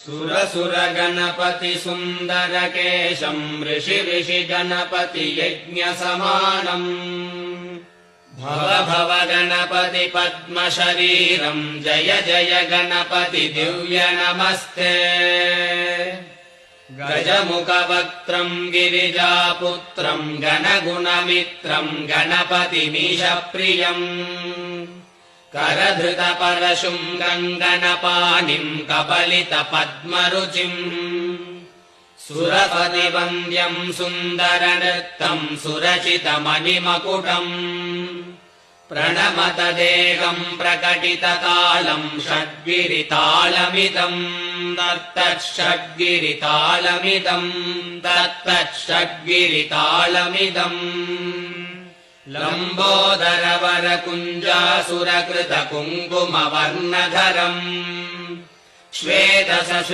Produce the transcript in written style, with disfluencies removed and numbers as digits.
सुरसुर गणपति सुन्दरकेशम् ऋषि गणपति यज्ञसमानम् भव भव गणपति पद्मशरीरम् जय जय गणपति दिव्य नमस्ते गजमुखवक्त्रम् गिरिजापुत्रम् गणगुणमित्रम् गणपतिमीशप्रियम् करधृतपरशुम् गङ्गणपाणिम् कपलितपद्मरुचिम् सुरपतिवन्द्यम् सुन्दरनृत्तम् सुरचितमणिमकुटम् प्रणमत देहम् प्रकटिततालम् षड्गिरितालमिदम् तत्तच्छड्गिरितालमिदम् लम्बोदरवरकुञ्जासुरकृतकुङ्कुमवर्णधरम् श्वेतस